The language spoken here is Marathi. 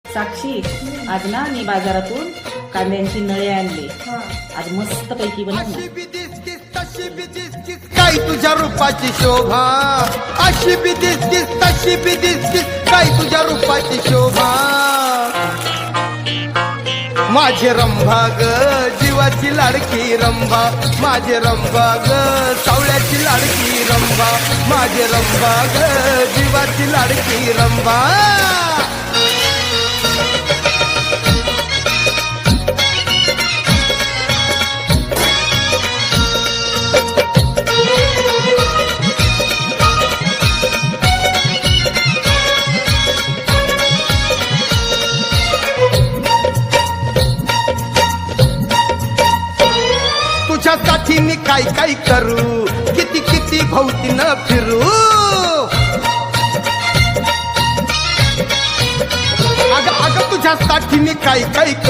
साक्षी, आज ना मी बाजारातून कांद्यांची नळे आणले. आज मस्त पैकी बनव. काय तुझ्या रूपाची शोभा, अशी बी दिसतीस तशी बी दिसतीस, काय तुझ्या रूपाची शोभा. माझे रंभा ग जीवाची लाडकी रंभा, माझे रंभा ग सावळ्याची लाडकी रंभा, माझे रंभा ग जीवाची लाडकी रंभा. तुझ्यासाठी मी काय काय करू, किती किती भोवती न फिरू. अगं अगं तुझ्यासाठी मी काय काय करू.